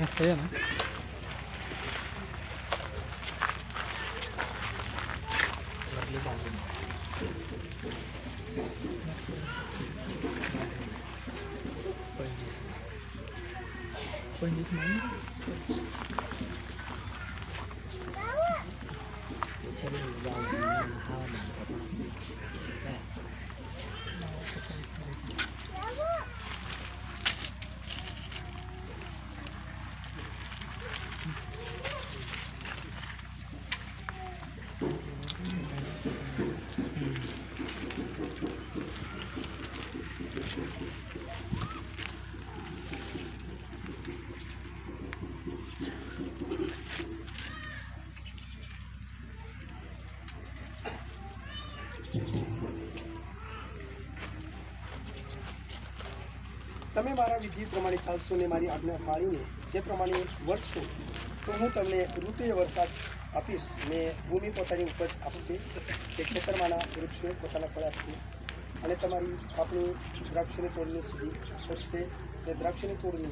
मस्त आहे ना. पंडित नाही તમે મારા વિધિ પ્રમાણે ચાલશો ને મારી આજ્ઞા પાળીને તે પ્રમાણે વર્તશો તો હું તમને ઋતુએ વરસાદ આપીશ ને ભૂમિ પોતાની ઉપજ આપશે તે ખેતરમાંના વૃક્ષો પોતાના ફળ આપશે અને તમારી આપણી દ્રાક્ષની તોડની સુધી પહોંચશે તે દ્રાક્ષની તોડની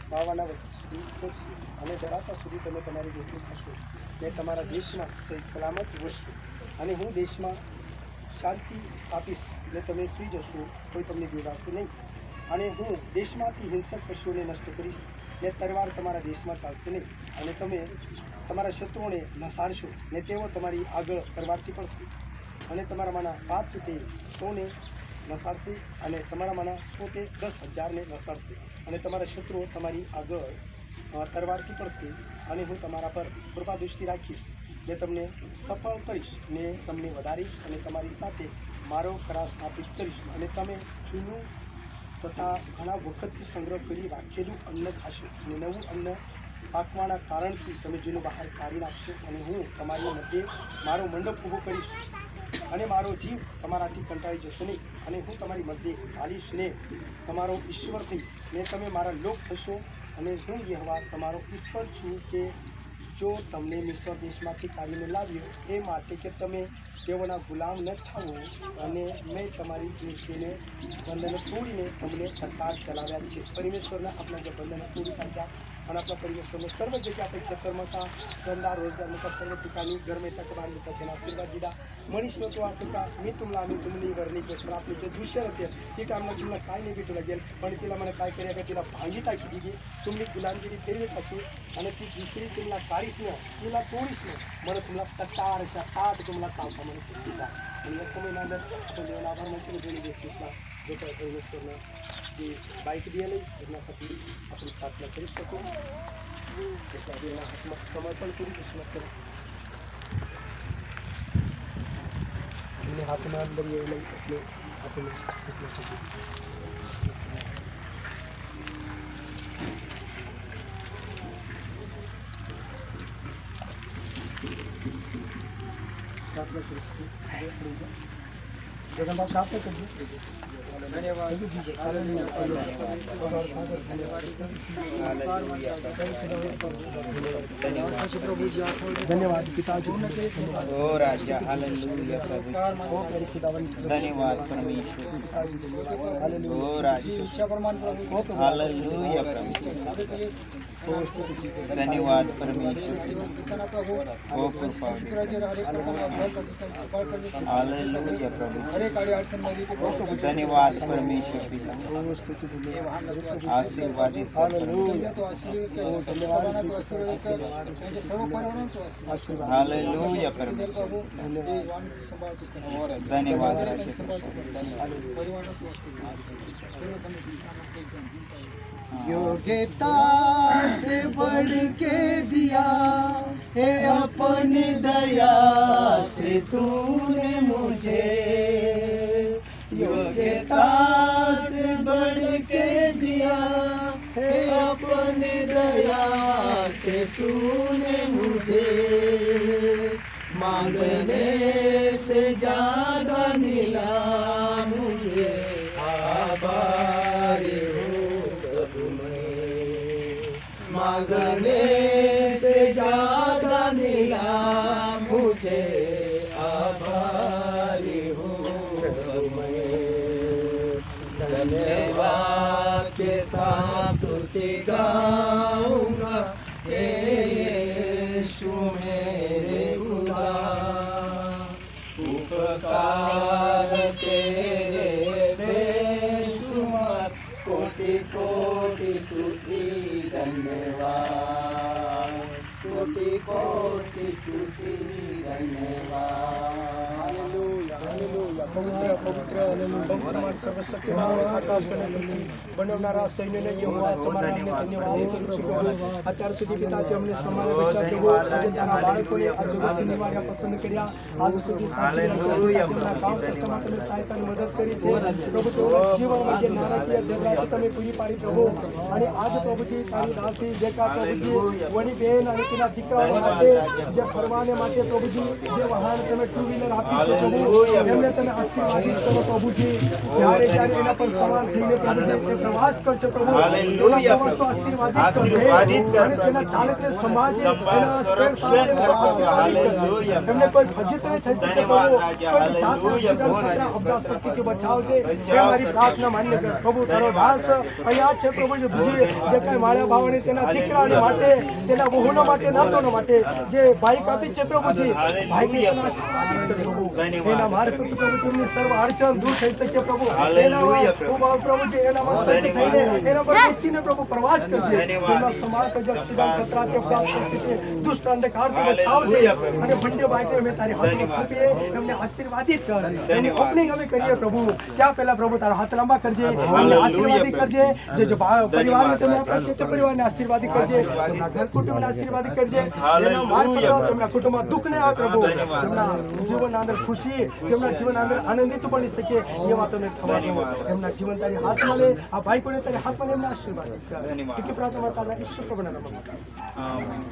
વાવવાના વખત સુધી પહોંચશે અને ધરાતા સુધી તમે તમારી રોટલી ખાશો ને તમારા દેશમાં સલામત વસશો અને હું દેશમાં શાંતિ સ્થાપીશ ને તમે સૂઈ જશો કોઈ તમને બીવાશે નહીં અને હું દેશમાંથી હિંસક પશુઓને નષ્ટ કરીશ ને તલવાર તમારા દેશમાં ચાલશે નહીં અને તમે તમારા શત્રુઓને નસાડશો ને તેઓ તમારી આગળ તલવારથી પડશે અને તમારામાંના 5 તે 100ને નસાડશે અને તમારામાંના 100 તે 10,000ને નસાડશે અને તમારા શત્રુઓ તમારી આગળ તલવારથી પડશે અને હું તમારા પર કૃપા દૃષ્ટિ રાખીશ ને તમને સફળ કરીશ ને તમને વધારીશ અને તમારી સાથે મારો કરાર સ્થાપિત કરીશ અને તમે જૂનું તથા ઘણા વખતથી સંગ્રહ કરી રાખેલું અન્ન ખાશો અને નવું અન્ન પાકવાના કારણથી તમે જૂનું બહાર કાઢી નાખશો અને હું તમારી મધ્યે મારો મંડપ ઊભો કરીશ અને મારો જીવ તમારાથી કંટાળી જશે નહીં અને હું તમારી મધ્યે ચાલીશ ને તમારો ઈશ્વર થઈશ ને તમે મારા લોક થશો અને હું યહોવા તમારો ઈશ્વર છું કે જો તમને મિસ્ર દેશમાંથી કાઢીને લાવ્યો એ માટે કે તમે તેઓના ગુલામ ન થાઓ અને મેં તમારી દૃષ્ટિને બંધનો તોડીને તમને સરકાર ચલાવ્યા છે પરમેશ્વરના આપણા જે બંધનો તોડી કાઢ્યા અને આપણા પરમેશ્વરને સર્વ જગ્યા આપણે ખેતરમાં કા ધંધા રોજગારમાં કા સર્व ठिकाणी घर में तक बाहर में तक आशीर्वाद दिला मनीषनो तो आपका मी तुमनी वरनी जो श्रापनी जे दुष्य होते ते टाइमला तुमला काय नाही भेटू लागेल पण तिला મને काय કર્યા કે तिला ભાંગી टाकी દીધી तुमनी गुलामगिरी फेरवी टाकी અને ती दुसरी तुमला काढीस न तिला तोडीस न મને तुमला तटारशा ताट तुमला कावता મને दिला आणि या समयनंतर आपण देवाला आभार मानतो दोन्ही व्यक्तीला जो काही परमेश्वरनं जी बाईक दिली त्यासाठी आपण प्रार्थना करू शकतो त्याच्या देवाला हातમાં समर्पण करू विश्वास करू અને હાથમાં અંદર એ લઈ એટલે આપણે વિશ્વાસ કરું प्रार्थना करू जगन्नाथ प्रार्थना करिए धन्यवाद धन्यवाद पिताजी ओ राजा हालेलुया प्रभु धन्यवाद परमेश्वर ओ राजा हालेलुया प्रभु धन्यवाद परमेश्वर ओ कृपा हालेलुया प्रभु धन्यवाद परमेश्वर पिता आशीर्वादित हालेलुया परमेश्वर धन्यवाद योग्यता से बढ़ के दिया है अपनी दया से तूने मुझे योग्यता से बढ़ के दिया है अपनी दया से तूने मुझे मांगने से ज्यादा मिला मुझे आभारी हूँ प्रभु मैं मांगने से ज्यादा मिला मुझे आभारी धन्यवाद के साथ स्तुति गाऊंगा हे यीशु मेरे खुदा उपकार तेरे बेशुमार कोटि कोटि स्तुति धन्यवाद कोटि कोटि स्तुति धन्यवाद હાલેલુયા હાલેલુયા પવિત્ર પવિત્ર પવિત્રમાન સર્વશક્તિમાન આકાશ અને પૃથ્વી બનાવનારા સૈન્યને યહોવા તમારા નામને ધન્યવાદ કરું છું અત્યાર સુધી પિતા કે અમને સમાન બચ્યા પ્રભુ આજે તારા બાળકોને આ જગતથી નિવાડ્યા પસંદ કર્યા આજ સુધી સાચી તેમના કામ કષ્ટમાં તમે સહાયતાની મદદ કરી છે પ્રભુ તેઓના જીવનમાં જે નાણાકીય જરૂરિયાતો તમે પૂરી પાડી પ્રભુ અને આજ પ્રભુજી તારી દાસી જેકા પ્રભુજી વની બેન અને તેના દીકરાઓ માટે જે ફરવાને માટે પ્રભુજી જે વાહન તમે ટુ વ્હીલર આપી છે પ્રભુ એમને તમે આશીર્વાદિત કરો પ્રભુજી જ્યારે જ્યારે એના પર સવાર થઈને પ્રભુજી તે પ્રવાસ કરશે પ્રભુ એના પ્રવાસો આશીર્વાદિત કરજો અને તેના ચાલકને સમાજે એના એમને કોઈ ફજીત નહીં થઈ શકે પ્રભુ કોઈ જાતના અબ્દાસ શક્તિથી બચાવજે એ મારી પ્રાર્થના માન્ય કર પ્રભુ તારો દાસ અહીંયા છે પ્રભુજી બીજી જે કઈ માળા ભાવને તેના દીકરાને માટે તેના વહુના માટે નાતોના માટે જે બાઈક આપી છે પ્રભુજી બાઈકને આશીર્વાદિત કર પ્રભુ એના માર્ગ પ્રભુની સર્વ અડચણ દૂર થઈ શકે પ્રભુ એના પ્રભુજી એના થઈને એના પર બેસીને પ્રભુ પ્રવાસ કરજે એના સમાજ પર સીધા ખતરા કે પ્રાપ્ત દુષ્ટ અંધકારથી બચાવજે અને બંને બાઈકને અમે તારી હાથમાં આપીએ એમને આશીર્વાદિત કર એની ઓપનિંગ અમે કરીએ પ્રભુ ત્યાં પહેલા પ્રભુ તારા હાથ લાંબા કરજે અમને આશીર્વાદિત કરજે જે પરિવારને તમે આપ્યા છે તે પરિવારને આશીર્વાદિત કરજે તેમના ઘર કુટુંબને આશીર્વાદિત કરજે એના માર્ગ પર તેમના કુટુંબમાં દુઃખને આ પ્રભુ તેમના જીવનના અંદર ખુશી તેમના જીવનના અંદર આનંદિત બની શકે એ વાતોને ખબર એમના જીવન તારી હાથમાં લે આ ભાઈઓને તારી હાથમાં એમને આશીર્વાદિત કર કે પ્રાર્થના તારા ઈશ્વર પ્રભુના નામમાં